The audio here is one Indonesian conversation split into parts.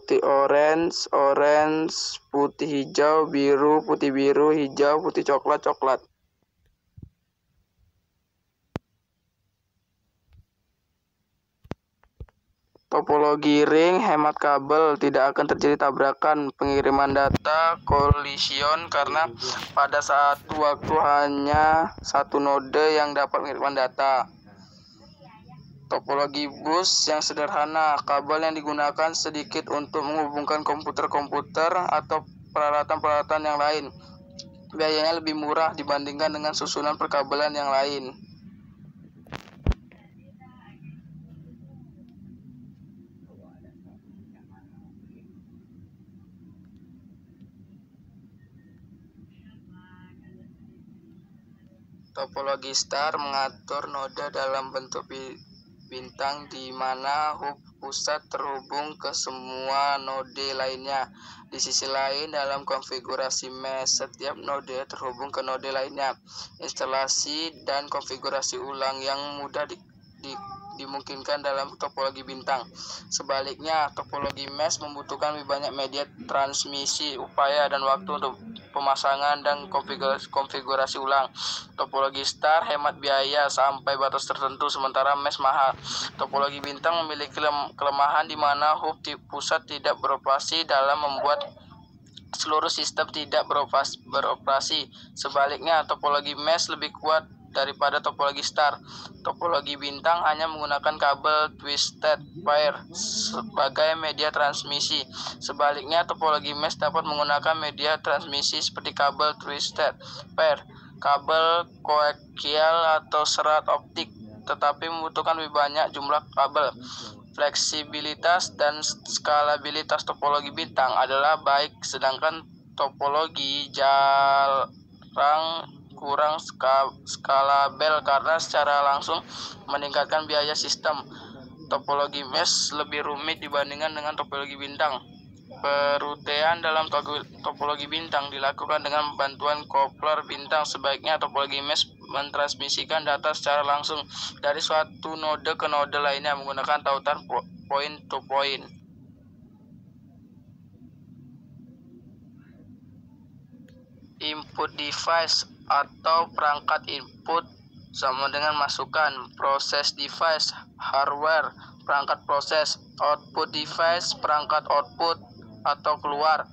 putih orange, orange, putih hijau, biru, putih biru, hijau, putih coklat, coklat. Topologi ring hemat kabel, tidak akan terjadi tabrakan pengiriman data kolision karena pada satu waktu hanya satu node yang dapat mengirimkan data. Topologi bus yang sederhana, kabel yang digunakan sedikit untuk menghubungkan komputer-komputer atau peralatan-peralatan yang lain. Biayanya lebih murah dibandingkan dengan susunan perkabelan yang lain. Topologi star mengatur node dalam bentuk bintang di mana hub pusat terhubung ke semua node lainnya. Di sisi lain, dalam konfigurasi mesh, setiap node terhubung ke node lainnya. Instalasi dan konfigurasi ulang yang mudah dimungkinkan dalam topologi bintang. Sebaliknya, topologi mesh membutuhkan lebih banyak media transmisi, upaya, dan waktu untuk pemasangan dan konfigurasi ulang. Topologi star hemat biaya sampai batas tertentu, sementara mesh mahal. Topologi bintang memiliki kelemahan di mana hub di pusat tidak beroperasi dalam membuat seluruh sistem tidak beroperasi. Sebaliknya, topologi mesh lebih kuat daripada topologi star. Topologi bintang hanya menggunakan kabel twisted pair sebagai media transmisi. Sebaliknya, topologi mesh dapat menggunakan media transmisi seperti kabel twisted pair, kabel koaksial atau serat optik, tetapi membutuhkan lebih banyak jumlah kabel. Fleksibilitas dan skalabilitas topologi bintang adalah baik, sedangkan topologi kurang skalabel karena secara langsung meningkatkan biaya sistem. Topologi mesh lebih rumit dibandingkan dengan topologi bintang. Perutean dalam topologi bintang dilakukan dengan bantuan kopler bintang. Sebaiknya topologi mesh mentransmisikan data secara langsung dari suatu node ke node lainnya menggunakan tautan point to point. Input device atau perangkat input sama dengan masukan. Proses device, hardware, perangkat proses. Output device, perangkat output atau keluar.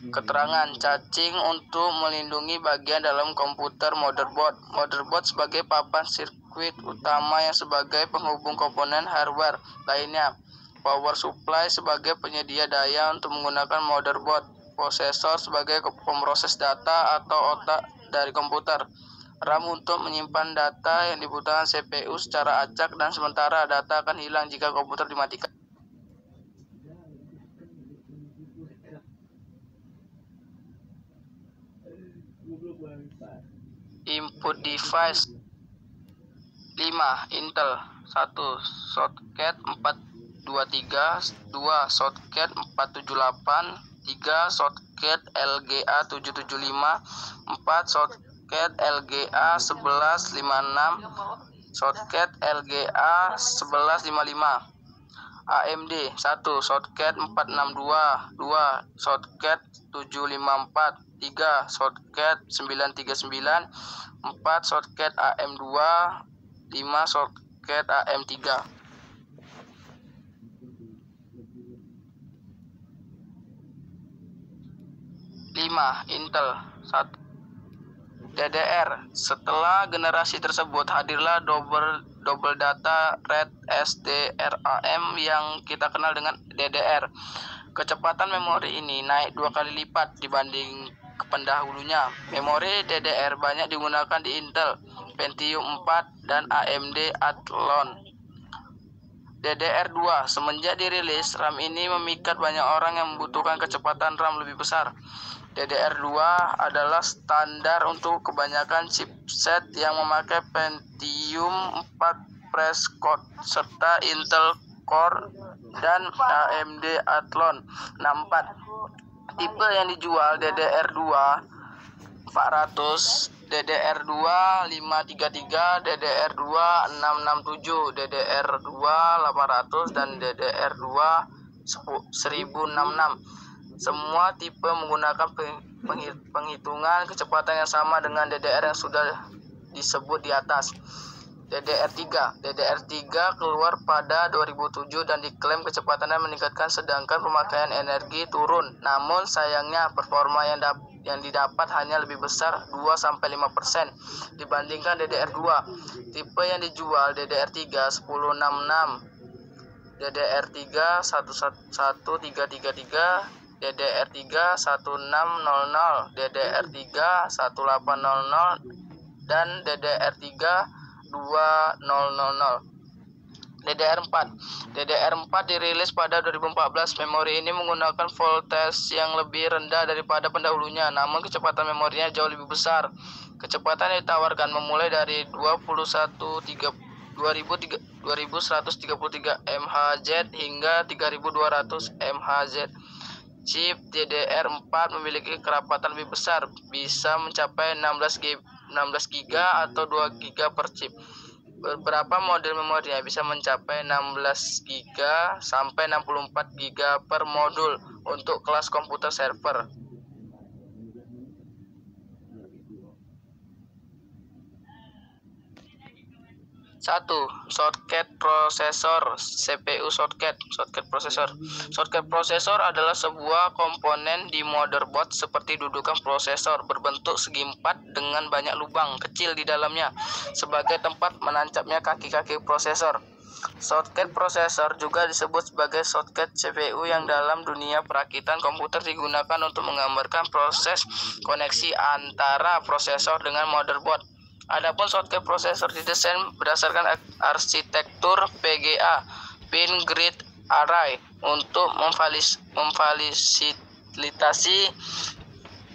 Keterangan cacing untuk melindungi bagian dalam komputer motherboard. Motherboard sebagai papan sirkuit utama yang sebagai penghubung komponen hardware lainnya. Power supply sebagai penyedia daya untuk menggunakan motherboard. Prosesor sebagai pemroses data atau otak dari komputer. RAM untuk menyimpan data yang dibutuhkan CPU secara acak dan sementara. Data akan hilang jika komputer dimatikan. Input device 5. Intel 1. Socket 423 2. Socket 478 3. Socket LGA 775 4. Socket LGA 1156 Socket LGA 1155 AMD 1. Socket 462 2. Socket 754 3. Socket 939 4. Socket AM2 5. Socket AM3. Intel 1. DDR. Setelah generasi tersebut hadirlah double data rate SDRAM yang kita kenal dengan DDR. Kecepatan memori ini naik 2 kali lipat dibanding pendahulunya. Memori DDR banyak digunakan di Intel Pentium 4 dan AMD Athlon. DDR2. Semenjak dirilis, RAM ini memikat banyak orang yang membutuhkan kecepatan RAM lebih besar. DDR2 adalah standar untuk kebanyakan chipset yang memakai Pentium 4 Prescott serta Intel Core dan AMD Athlon 64. Tipe yang dijual DDR2 400, DDR2 533, DDR2 667, DDR2 800, dan DDR2 1066. Semua tipe menggunakan penghitungan kecepatan yang sama dengan DDR yang sudah disebut di atas. DDR3 keluar pada 2007 dan diklaim kecepatannya meningkatkan sedangkan pemakaian energi turun. Namun sayangnya performa yang didapat hanya lebih besar 2-5% dibandingkan DDR2. Tipe yang dijual DDR3 1066, DDR3 11333, DDR3 1600, DDR3 1800, dan DDR3 2000. DDR4 dirilis pada 2014. Memori ini menggunakan voltage yang lebih rendah daripada pendahulunya, namun kecepatan memorinya jauh lebih besar. Kecepatan yang ditawarkan memulai dari 2133 MHz hingga 3200 MHz. Chip DDR4 memiliki kerapatan lebih besar, bisa mencapai 16 GB atau 2 GB per chip. Beberapa model memorinya bisa mencapai 16 GB sampai 64 GB per modul untuk kelas komputer server. 1. Shortcut prosesor, CPU shortcut prosesor. Shortcut prosesor adalah sebuah komponen di motherboard seperti dudukan prosesor berbentuk segi empat dengan banyak lubang kecil di dalamnya sebagai tempat menancapnya kaki-kaki prosesor. Shortcut prosesor juga disebut sebagai shortcut CPU yang dalam dunia perakitan komputer digunakan untuk menggambarkan proses koneksi antara prosesor dengan motherboard. Adapun shortcut prosesor didesain berdasarkan arsitektur PGA (Pin Grid Array) untuk memfasilitasi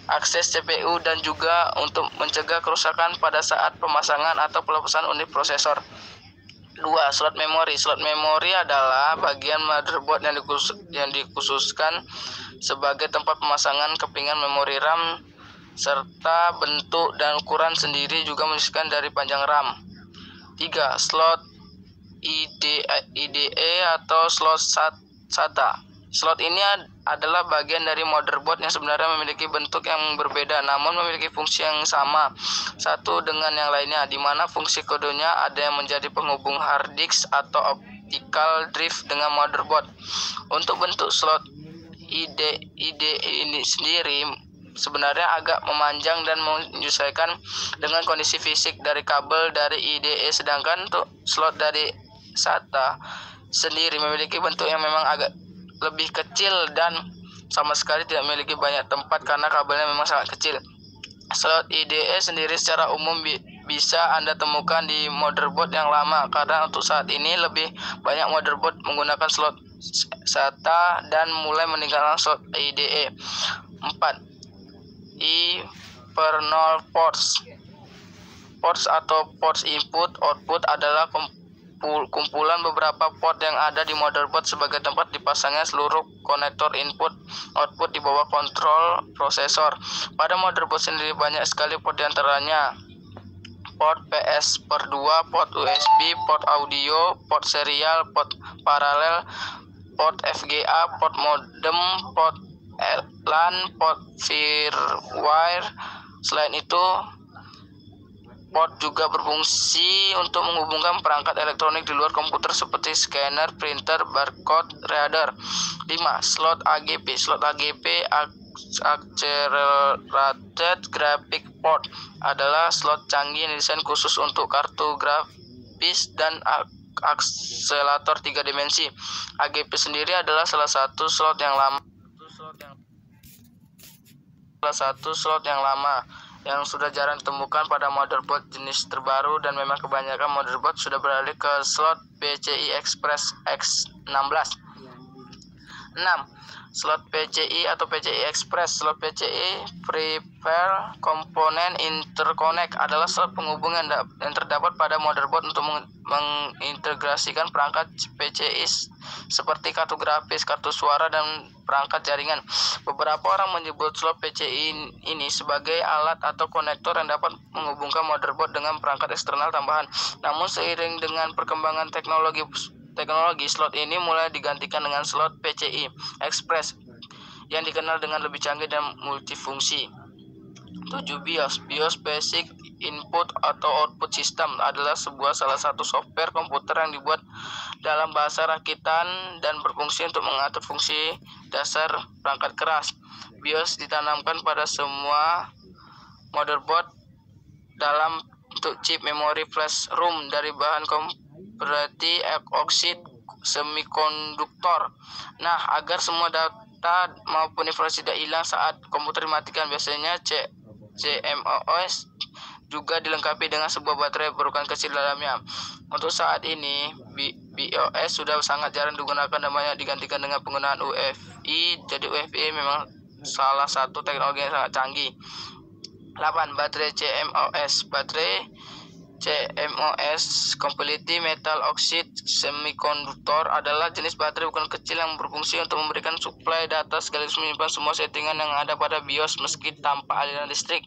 akses CPU dan juga untuk mencegah kerusakan pada saat pemasangan atau pelepasan unit prosesor. 2. Slot memori. Slot memori adalah bagian motherboard yang dikhususkan sebagai tempat pemasangan kepingan memori RAM, serta bentuk dan ukuran sendiri juga menyesuaikan dari panjang RAM. 3. Slot IDE atau slot SATA. Slot ini adalah bagian dari motherboard yang sebenarnya memiliki bentuk yang berbeda namun memiliki fungsi yang sama satu dengan yang lainnya, di mana fungsi kodenya ada yang menjadi penghubung hard disk atau optical drive dengan motherboard. Untuk bentuk slot IDE ini sendiri sebenarnya agak memanjang dan menyesuaikan dengan kondisi fisik dari kabel dari IDE, sedangkan untuk slot dari SATA sendiri memiliki bentuk yang memang agak lebih kecil dan sama sekali tidak memiliki banyak tempat karena kabelnya memang sangat kecil. Slot IDE sendiri secara umum bisa Anda temukan di motherboard yang lama karena untuk saat ini lebih banyak motherboard menggunakan slot SATA dan mulai meninggalkan slot IDE. 4. Internal ports. Ports atau ports input/output adalah kumpulan beberapa port yang ada di motherboard sebagai tempat dipasangnya seluruh konektor input/output di bawah kontrol prosesor. Pada motherboard sendiri banyak sekali port, diantaranya port PS/2, port USB, port audio, port serial, port paralel, port FGA, port modem, port LAN, port firmware. Selain itu, port juga berfungsi untuk menghubungkan perangkat elektronik di luar komputer seperti scanner, printer, barcode reader. 5. Slot AGP. Slot AGP Accelerated Graphic Port adalah slot canggih yang didesain khusus untuk kartu grafis dan akselerator 3 dimensi. AGP sendiri adalah salah satu slot yang lama yang sudah jarang ditemukan pada motherboard jenis terbaru, dan memang kebanyakan motherboard sudah beralih ke slot PCI Express X16. 6. Slot PCI atau PCI Express. Slot PCI Prepare Component Interconnect adalah slot penghubung yang terdapat pada motherboard untuk mengintegrasikan perangkat PCI seperti kartu grafis, kartu suara, dan perangkat jaringan. Beberapa orang menyebut slot PCI ini sebagai alat atau konektor yang dapat menghubungkan motherboard dengan perangkat eksternal tambahan. Namun seiring dengan perkembangan teknologi, slot ini mulai digantikan dengan slot PCI Express yang dikenal dengan lebih canggih dan multifungsi. 7. BIOS Basic Input atau Output System adalah salah satu software komputer yang dibuat dalam bahasa rakitan dan berfungsi untuk mengatur fungsi dasar perangkat keras. BIOS ditanamkan pada semua motherboard dalam bentuk chip memori flash ROM dari bahan berarti oksid semikonduktor. Nah, agar semua data maupun informasi tidak hilang saat komputer dimatikan, biasanya CMOS juga dilengkapi dengan sebuah baterai berukuran kecil dalamnya. Untuk saat ini, BIOS sudah sangat jarang digunakan dan banyak digantikan dengan penggunaan UEFI. Jadi UEFI memang salah satu teknologi yang sangat canggih. 8. Baterai CMOS. Baterai CMOS Completely Metal Oxide Semiconductor adalah jenis baterai ukuran kecil yang berfungsi untuk memberikan suplai data sekaligus menyimpan semua settingan yang ada pada BIOS meski tanpa aliran listrik.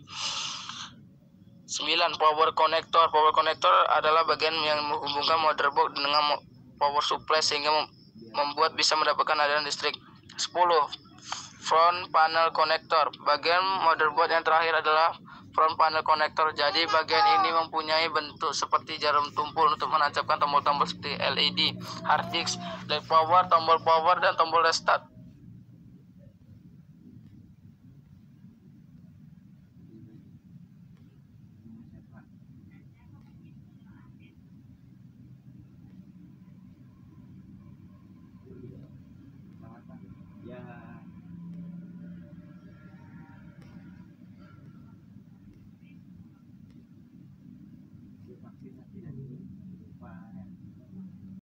9. Power Connector. Power Connector adalah bagian yang menghubungkan motherboard dengan power supply sehingga membuat bisa mendapatkan aliran listrik. 10. Front Panel Connector. Bagian motherboard yang terakhir adalah front panel connector. Jadi bagian ini mempunyai bentuk seperti jarum tumpul untuk menancapkan tombol-tombol seperti LED, hard disk, LED power, tombol power, dan tombol restart.